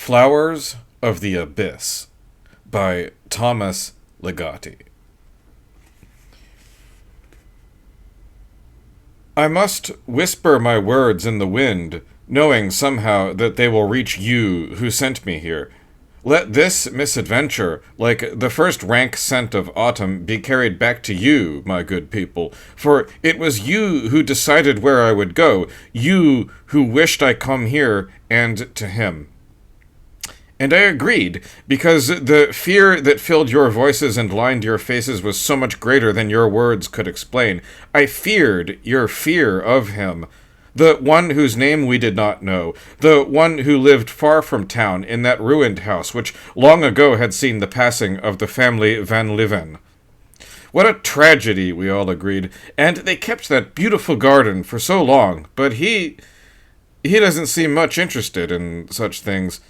Flowers of the Abyss by Thomas Ligotti. I must whisper my words in the wind, knowing somehow that they will reach you who sent me here. Let this misadventure, like the first rank scent of autumn, be carried back to you, my good people, for it was you who decided where I would go, you who wished I come here and to him. And I agreed, because the fear that filled your voices and lined your faces was so much greater than your words could explain. I feared your fear of him, the one whose name we did not know, the one who lived far from town in that ruined house which long ago had seen the passing of the family Van Liven. What a tragedy, we all agreed, and they kept that beautiful garden for so long, but he doesn't seem much interested in such things.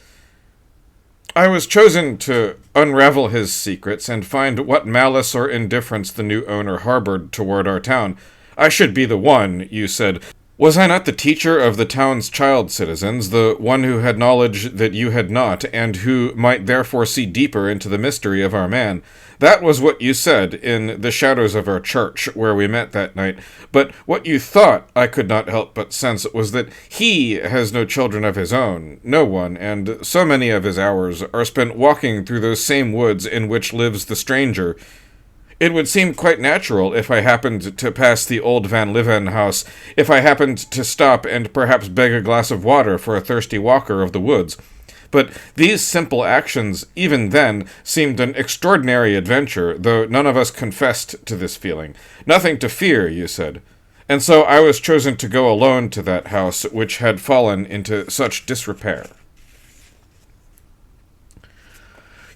I was chosen to unravel his secrets and find what malice or indifference the new owner harbored toward our town. I should be the one, you said. Was I not the teacher of the town's child citizens, the one who had knowledge that you had not, and who might therefore see deeper into the mystery of our man? That was what you said in the shadows of our church, where we met that night. But what you thought, I could not help but sense, was that he has no children of his own, no one, and so many of his hours are spent walking through those same woods in which lives the stranger. It would seem quite natural if I happened to pass the old Van Liven house, if I happened to stop and perhaps beg a glass of water for a thirsty walker of the woods. But these simple actions, even then, seemed an extraordinary adventure, though none of us confessed to this feeling. Nothing to fear, you said. And so I was chosen to go alone to that house, which had fallen into such disrepair.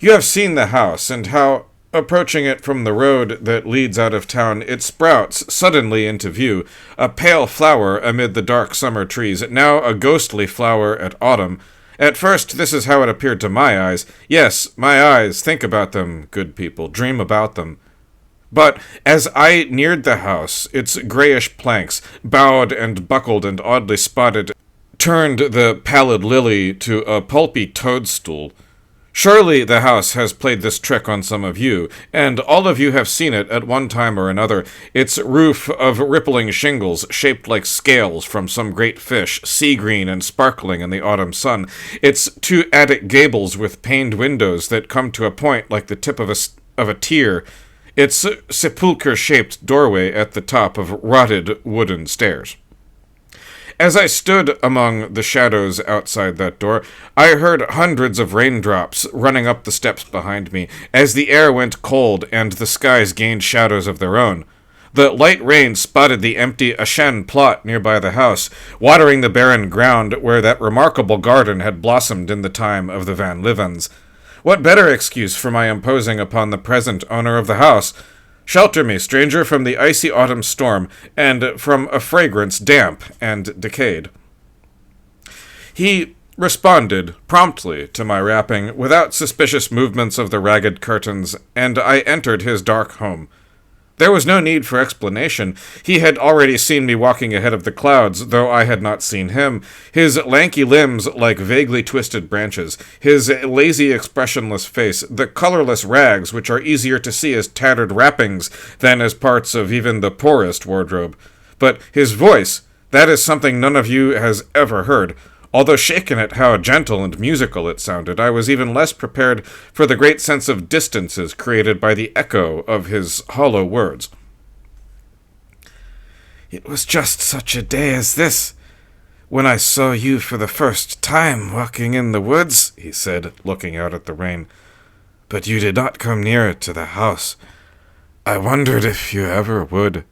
You have seen the house, and how, approaching it from the road that leads out of town, it sprouts suddenly into view, a pale flower amid the dark summer trees, now a ghostly flower at autumn. At first, this is how it appeared to my eyes. Yes, my eyes, think about them, good people, dream about them. But as I neared the house, its grayish planks, bowed and buckled and oddly spotted, turned the pallid lily to a pulpy toadstool. Surely the house has played this trick on some of you, and all of you have seen it at one time or another, its roof of rippling shingles shaped like scales from some great fish, sea-green and sparkling in the autumn sun, its two attic gables with paned windows that come to a point like the tip of a tear, its sepulchre-shaped doorway at the top of rotted wooden stairs. As I stood among the shadows outside that door, I heard hundreds of raindrops running up the steps behind me, as the air went cold and the skies gained shadows of their own. The light rain spotted the empty Ashen plot nearby the house, watering the barren ground where that remarkable garden had blossomed in the time of the Van Livens. What better excuse for my imposing upon the present owner of the house? Shelter me, stranger, from the icy autumn storm, and from a fragrance damp and decayed. He responded promptly to my rapping, without suspicious movements of the ragged curtains, and I entered his dark home. There was no need for explanation. He had already seen me walking ahead of the clouds, though I had not seen him. His lanky limbs like vaguely twisted branches, his lazy, expressionless face, the colorless rags which are easier to see as tattered wrappings than as parts of even the poorest wardrobe. But his voice, that is something none of you has ever heard. Although shaken at how gentle and musical it sounded, I was even less prepared for the great sense of distances created by the echo of his hollow words. "It was just such a day as this, when I saw you for the first time walking in the woods," he said, looking out at the rain. "But you did not come near to the house. I wondered if you ever would."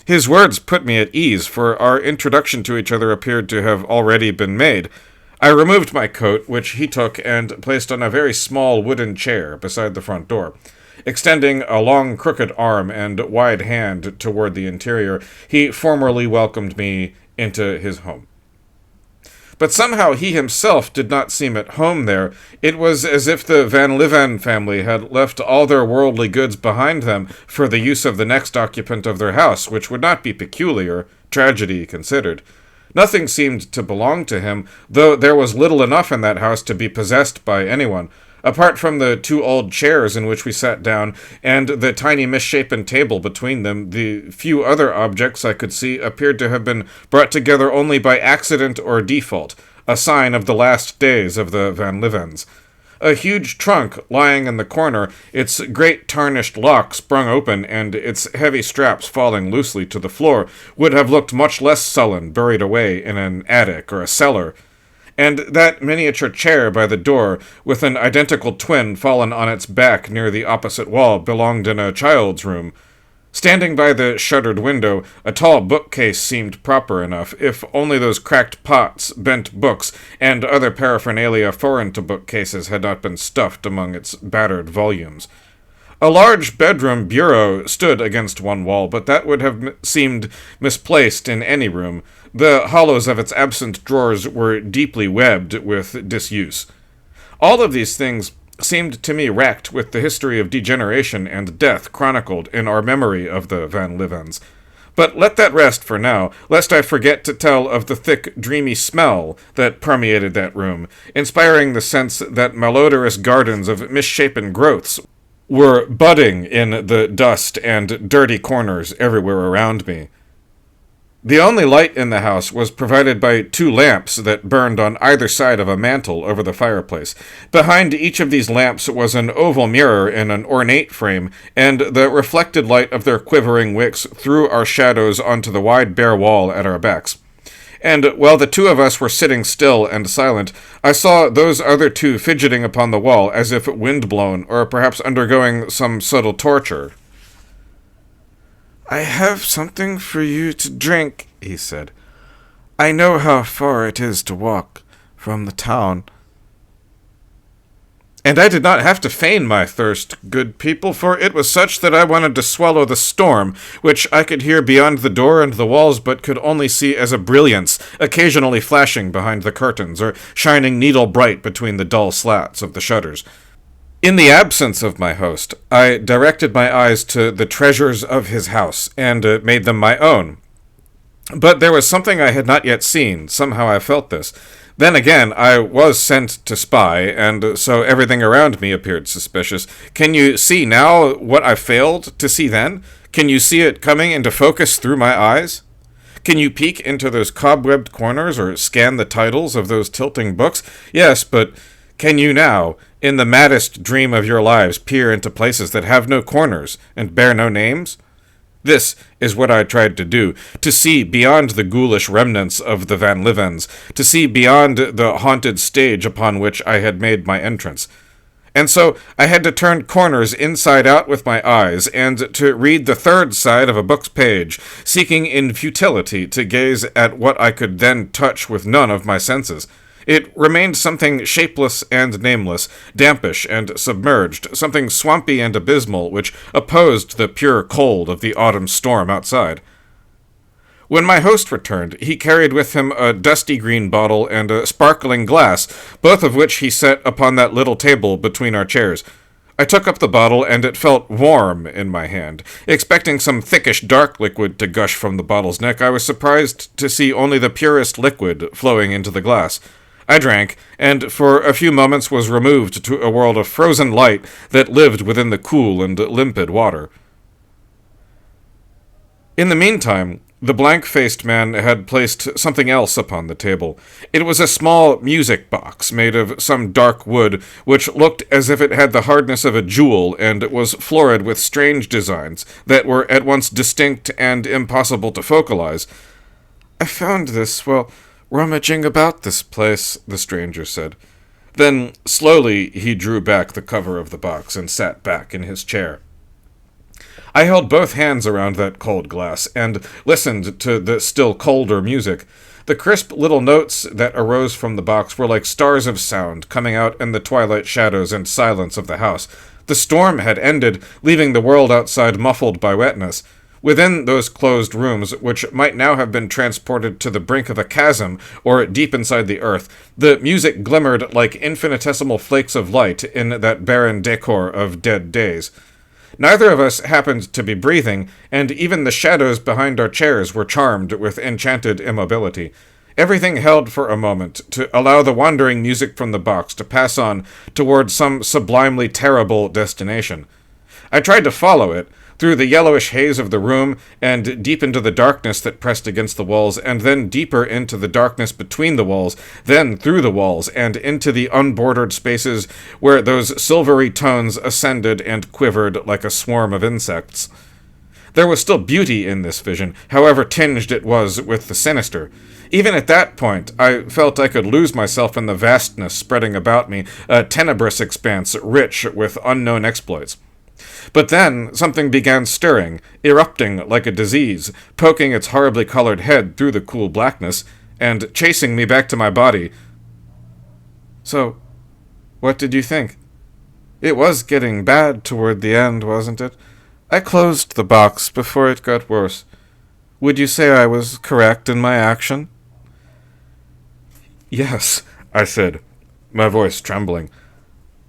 His words put me at ease, for our introduction to each other appeared to have already been made. I removed my coat, which he took and placed on a very small wooden chair beside the front door. Extending a long crooked arm and wide hand toward the interior, he formally welcomed me into his home. But somehow he himself did not seem at home there. It was as if the Van Liven family had left all their worldly goods behind them for the use of the next occupant of their house, which would not be peculiar, tragedy considered. Nothing seemed to belong to him, though there was little enough in that house to be possessed by anyone. Apart from the 2 old chairs in which we sat down, and the tiny misshapen table between them, the few other objects I could see appeared to have been brought together only by accident or default, a sign of the last days of the Van Livens. A huge trunk lying in the corner, its great tarnished lock sprung open and its heavy straps falling loosely to the floor, would have looked much less sullen buried away in an attic or a cellar. And that miniature chair by the door, with an identical twin fallen on its back near the opposite wall, belonged in a child's room. Standing by the shuttered window, a tall bookcase seemed proper enough, if only those cracked pots, bent books, and other paraphernalia foreign to bookcases had not been stuffed among its battered volumes. A large bedroom bureau stood against one wall, but that would have seemed misplaced in any room. The hollows of its absent drawers were deeply webbed with disuse. All of these things seemed to me racked with the history of degeneration and death chronicled in our memory of the Van Livens. But let that rest for now, lest I forget to tell of the thick, dreamy smell that permeated that room, inspiring the sense that malodorous gardens of misshapen growths were budding in the dust and dirty corners everywhere around me. The only light in the house was provided by 2 lamps that burned on either side of a mantel over the fireplace. Behind each of these lamps was an oval mirror in an ornate frame, and the reflected light of their quivering wicks threw our shadows onto the wide bare wall at our backs. And while the 2 of us were sitting still and silent, I saw those other 2 fidgeting upon the wall as if wind-blown, or perhaps undergoing some subtle torture. "I have something for you to drink," he said. "I know how far it is to walk from the town." And I did not have to feign my thirst, good people, for it was such that I wanted to swallow the storm, which I could hear beyond the door and the walls, but could only see as a brilliance, occasionally flashing behind the curtains, or shining needle-bright between the dull slats of the shutters. In the absence of my host, I directed my eyes to the treasures of his house, and made them my own. But there was something I had not yet seen. Somehow I felt this. Then again, I was sent to spy, and so everything around me appeared suspicious. Can you see now what I failed to see then? Can you see it coming into focus through my eyes? Can you peek into those cobwebbed corners, or scan the titles of those tilting books? Yes, but can you now, in the maddest dream of your lives, peer into places that have no corners and bear no names? This is what I tried to do, to see beyond the ghoulish remnants of the Van Livens, to see beyond the haunted stage upon which I had made my entrance. And so I had to turn corners inside out with my eyes, and to read the 3rd side of a book's page, seeking in futility to gaze at what I could then touch with none of my senses. It remained something shapeless and nameless, dampish and submerged, something swampy and abysmal, which opposed the pure cold of the autumn storm outside. When my host returned, he carried with him a dusty green bottle and a sparkling glass, both of which he set upon that little table between our chairs. I took up the bottle, and it felt warm in my hand. Expecting some thickish dark liquid to gush from the bottle's neck, I was surprised to see only the purest liquid flowing into the glass. I drank, and for a few moments was removed to a world of frozen light that lived within the cool and limpid water. In the meantime, the blank-faced man had placed something else upon the table. It was a small music box made of some dark wood, which looked as if it had the hardness of a jewel, and was florid with strange designs that were at once distinct and impossible to focalize. "I found this, while rummaging about this place," the stranger said. Then, slowly, he drew back the cover of the box and sat back in his chair. I held both hands around that cold glass, and listened to the still colder music. The crisp little notes that arose from the box were like stars of sound coming out in the twilight shadows and silence of the house. The storm had ended, leaving the world outside muffled by wetness. Within those closed rooms, which might now have been transported to the brink of a chasm, or deep inside the earth, the music glimmered like infinitesimal flakes of light in that barren decor of dead days. Neither of us happened to be breathing, and even the shadows behind our chairs were charmed with enchanted immobility. Everything held for a moment to allow the wandering music from the box to pass on towards some sublimely terrible destination. I tried to follow it, through the yellowish haze of the room, and deep into the darkness that pressed against the walls, and then deeper into the darkness between the walls, then through the walls, and into the unbordered spaces where those silvery tones ascended and quivered like a swarm of insects. There was still beauty in this vision, however tinged it was with the sinister. Even at that point, I felt I could lose myself in the vastness spreading about me, a tenebrous expanse rich with unknown exploits. But then something began stirring, erupting like a disease, poking its horribly colored head through the cool blackness, and chasing me back to my body. So, what did you think? It was getting bad toward the end, wasn't it? I closed the box before it got worse. Would you say I was correct in my action? Yes, I said, my voice trembling.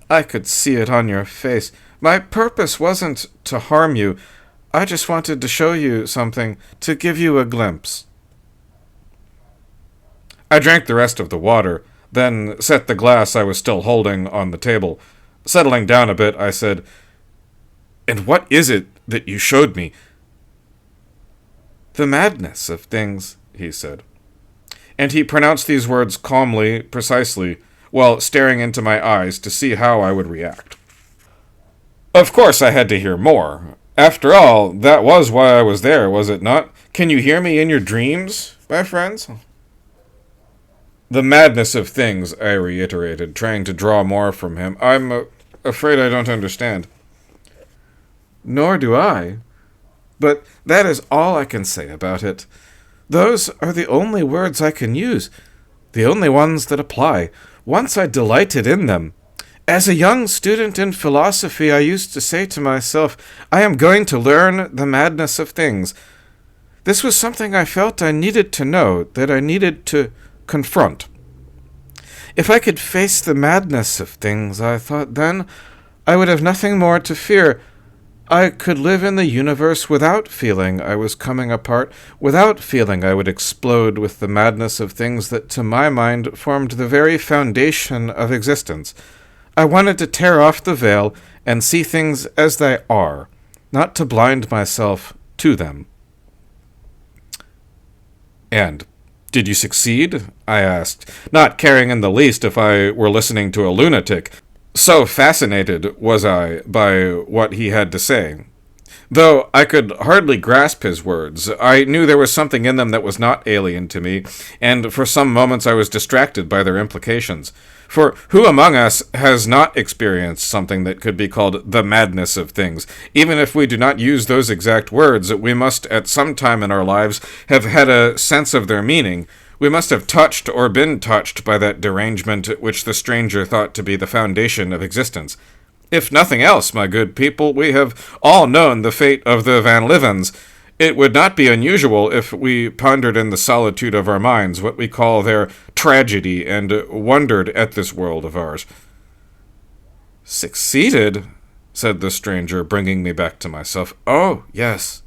I could see it on your face. My purpose wasn't to harm you. I just wanted to show you something, to give you a glimpse. I drank the rest of the water, then set the glass I was still holding on the table. Settling down a bit, I said, "And what is it that you showed me?" "The madness of things," he said. And he pronounced these words calmly, precisely, while staring into my eyes to see how I would react. Of course I had to hear more. After all, that was why I was there, was it not? Can you hear me in your dreams, my friends? The madness of things, I reiterated, trying to draw more from him. I'm afraid I don't understand. Nor do I. But that is all I can say about it. Those are the only words I can use, the only ones that apply. Once I delighted in them. As a young student in philosophy, I used to say to myself, I am going to learn the madness of things. This was something I felt I needed to know, that I needed to confront. If I could face the madness of things, I thought, then I would have nothing more to fear. I could live in the universe without feeling I was coming apart, without feeling I would explode with the madness of things that to my mind formed the very foundation of existence. I wanted to tear off the veil and see things as they are, not to blind myself to them. And did you succeed? I asked, not caring in the least if I were listening to a lunatic. So fascinated was I by what he had to say. Though I could hardly grasp his words, I knew there was something in them that was not alien to me, and for some moments I was distracted by their implications. For who among us has not experienced something that could be called the madness of things? Even if we do not use those exact words, we must at some time in our lives have had a sense of their meaning. We must have touched or been touched by that derangement which the stranger thought to be the foundation of existence. If nothing else, my good people, we have all known the fate of the Van Livens. It would not be unusual if we pondered in the solitude of our minds what we call their tragedy and wondered at this world of ours. Succeeded? Said the stranger, bringing me back to myself. Oh, yes.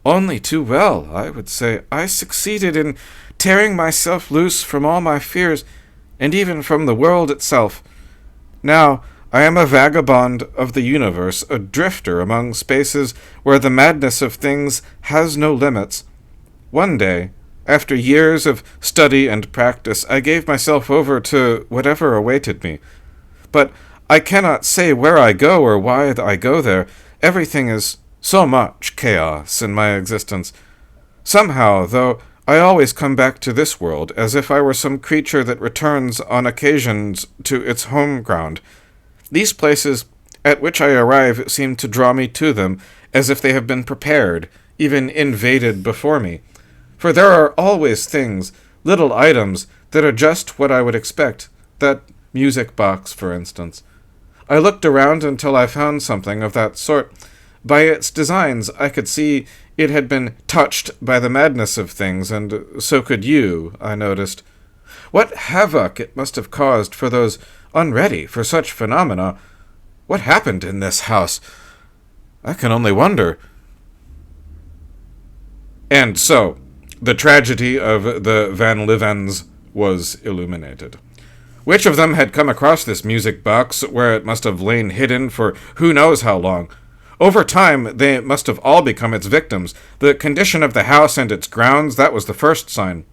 Only too well, I would say. I succeeded in tearing myself loose from all my fears, and even from the world itself. Now, I am a vagabond of the universe, a drifter among spaces where the madness of things has no limits. One day, after years of study and practice, I gave myself over to whatever awaited me. But I cannot say where I go or why I go there. Everything is so much chaos in my existence. Somehow, though, I always come back to this world, as if I were some creature that returns on occasions to its home ground. These places at which I arrive seem to draw me to them, as if they have been prepared, even invaded before me. For there are always things, little items, that are just what I would expect. That music box, for instance. I looked around until I found something of that sort. By its designs, I could see it had been touched by the madness of things, and so could you, I noticed. What havoc it must have caused for those unready for such phenomena. What happened in this house? I can only wonder. And so, The tragedy of the Van Livens was illuminated. Which of them had come across this music box, where it must have lain hidden for who knows how long? Over time, they must have all become its victims. The condition of the house and its grounds, that was the first sign.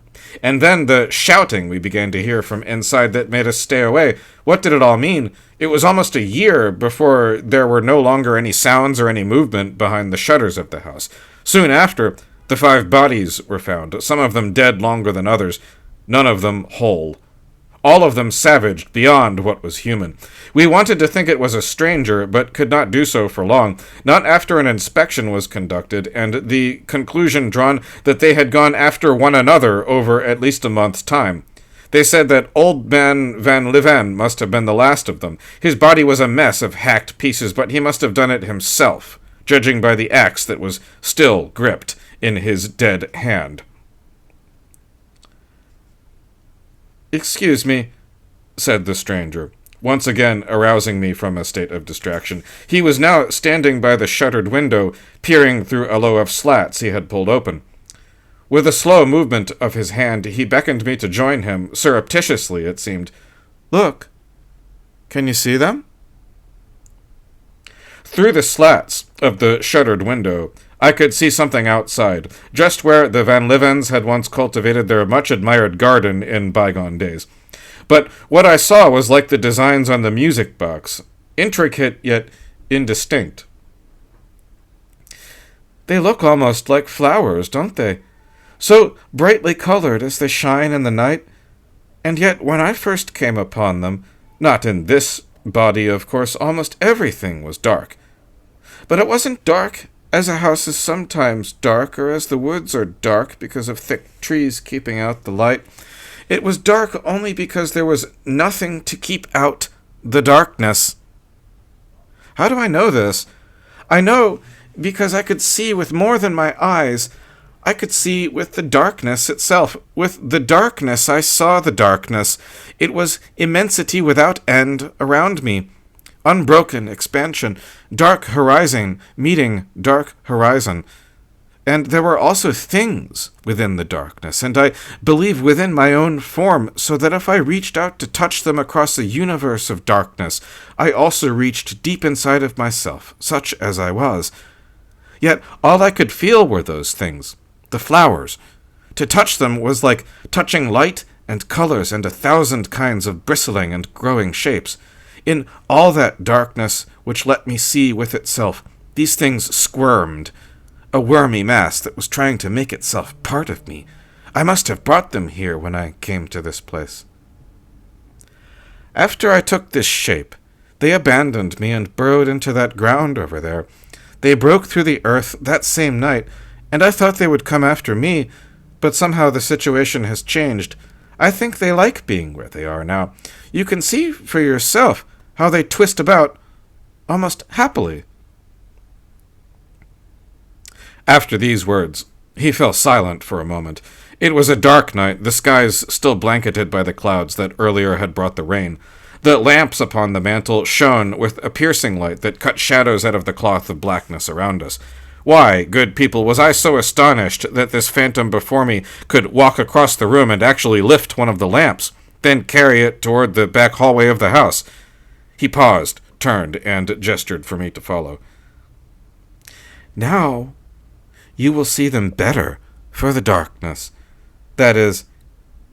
And then the shouting we began to hear from inside that made us stay away. What did it all mean? It was almost a year before there were no longer any sounds or any movement behind the shutters of the house. Soon after, the 5 bodies were found, some of them dead longer than others, none of them whole. All of them savaged beyond what was human. We wanted to think it was a stranger, but could not do so for long, not after an inspection was conducted, and the conclusion drawn that they had gone after one another over at least a month's time. They said that old man Van Liven must have been the last of them. His body was a mess of hacked pieces, but he must have done it himself, judging by the axe that was still gripped in his dead hand. "Excuse me," said the stranger, once again arousing me from a state of distraction. He was now standing by the shuttered window, peering through a row of slats he had pulled open. With a slow movement of his hand, he beckoned me to join him, surreptitiously, it seemed. "Look. Can you see them?" Through the slats of the shuttered window, I could see something outside, just where the Van Livens had once cultivated their much-admired garden in bygone days. But what I saw was like the designs on the music box, intricate yet indistinct. "They look almost like flowers, don't they? So brightly colored as they shine in the night. And yet when I first came upon them, not in this body, of course, almost everything was dark. But it wasn't dark as a house is sometimes dark, or as the woods are dark because of thick trees keeping out the light. It was dark only because there was nothing to keep out the darkness. How do I know this? I know because I could see with more than my eyes. I could see with the darkness itself. With the darkness I saw the darkness. It was immensity without end around me. Unbroken expansion, dark horizon meeting dark horizon. And there were also things within the darkness, and I believe within my own form, so that if I reached out to touch them across a universe of darkness, I also reached deep inside of myself, such as I was. Yet all I could feel were those things, the flowers. To touch them was like touching light and colors and 1,000 kinds of bristling and growing shapes. In all that darkness which let me see with itself, these things squirmed, a wormy mass that was trying to make itself part of me. I must have brought them here when I came to this place. After I took this shape, they abandoned me and burrowed into that ground over there. They broke through the earth that same night, and I thought they would come after me, but somehow the situation has changed. I think they like being where they are now. You can see for yourself how they twist about, almost happily." After these words, he fell silent for a moment. It was a dark night, the skies still blanketed by the clouds that earlier had brought the rain. The lamps upon the mantel shone with a piercing light that cut shadows out of the cloth of blackness around us. Why, good people, was I so astonished that this phantom before me could walk across the room and actually lift one of the lamps, then carry it toward the back hallway of the house? He paused, turned, and gestured for me to follow. "Now you will see them better for the darkness. That is,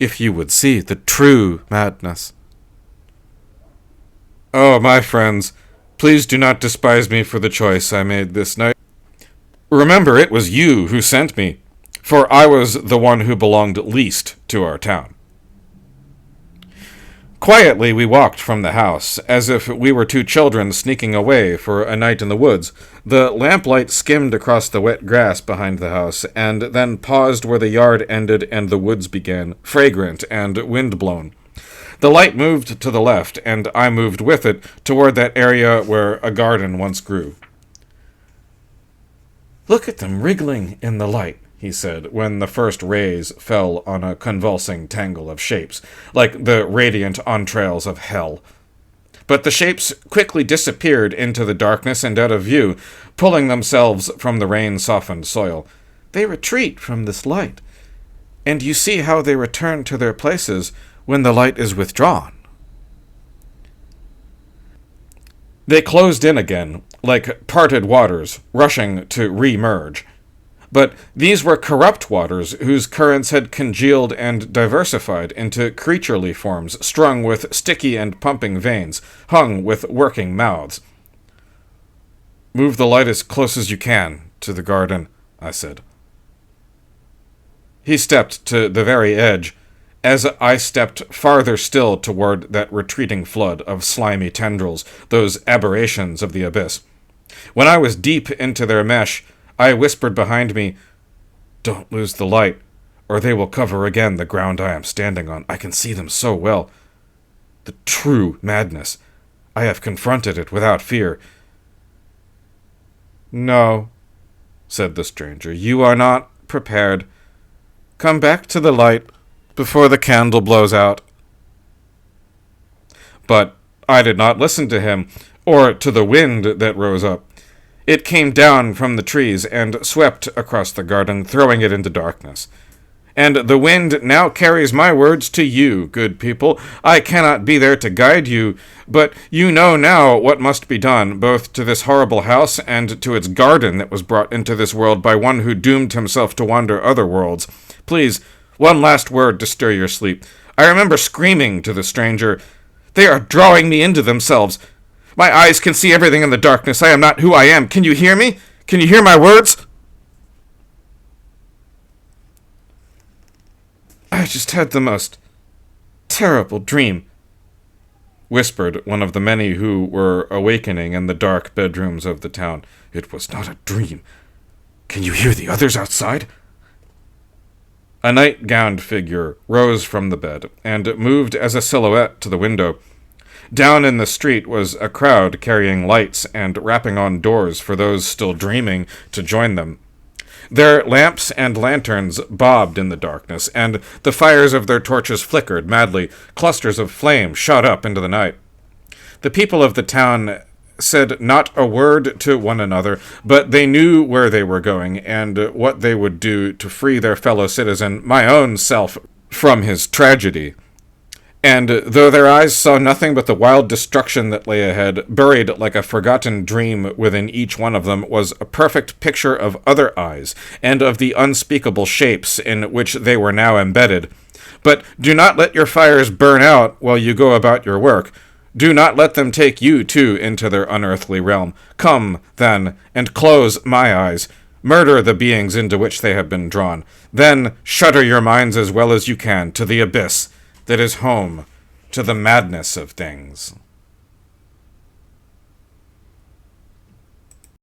if you would see the true madness." "Oh, my friends, please do not despise me for the choice I made this night. Remember, it was you who sent me, for I was the one who belonged least to our town." Quietly we walked from the house, as if we were 2 children sneaking away for a night in the woods. The lamplight skimmed across the wet grass behind the house, and then paused where the yard ended and the woods began, fragrant and wind-blown. The light moved to the left, and I moved with it toward that area where a garden once grew. "Look at them wriggling in the light," he said, when the first rays fell on a convulsing tangle of shapes, like the radiant entrails of hell. But the shapes quickly disappeared into the darkness and out of view, pulling themselves from the rain-softened soil. "They retreat from this light. and you see how they return to their places when the light is withdrawn. They closed in again, like parted waters, rushing to re-merge. But these were corrupt waters whose currents had congealed and diversified into creaturely forms strung with sticky and pumping veins, hung with working mouths. "Move the light as close as you can to the garden," I said. He stepped to the very edge, as I stepped farther still toward that retreating flood of slimy tendrils, those aberrations of the abyss. When I was deep into their mesh, I whispered behind me, "Don't lose the light, or they will cover again the ground I am standing on. I can see them so well. The true madness. I have confronted it without fear." "No," said the stranger, "you are not prepared. Come back to the light before the candle blows out." But I did not listen to him, or to the wind that rose up. It came down from the trees and swept across the garden, throwing it into darkness. And the wind now carries my words to you, good people. I cannot be there to guide you, but you know now what must be done, both to this horrible house and to its garden that was brought into this world by one who doomed himself to wander other worlds. Please, one last word to stir your sleep. I remember screaming to the stranger, "They are drawing me into themselves. My eyes can see everything in the darkness. I am not who I am. Can you hear me? Can you hear my words?" "I just had the most terrible dream," whispered one of the many who were awakening in the dark bedrooms of the town. "It was not a dream. Can you hear the others outside?" A night-gowned figure rose from the bed and moved as a silhouette to the window. Down in the street was a crowd carrying lights and rapping on doors for those still dreaming to join them. Their lamps and lanterns bobbed in the darkness, and the fires of their torches flickered madly. Clusters of flame shot up into the night. The people of the town said not a word to one another, but they knew where they were going and what they would do to free their fellow citizen, my own self, from his tragedy. And though their eyes saw nothing but the wild destruction that lay ahead, buried like a forgotten dream within each one of them was a perfect picture of other eyes, and of the unspeakable shapes in which they were now embedded. But do not let your fires burn out while you go about your work. Do not let them take you, too, into their unearthly realm. Come, then, and close my eyes. Murder the beings into which they have been drawn. Then shutter your minds as well as you can to the abyss that is home to the madness of things.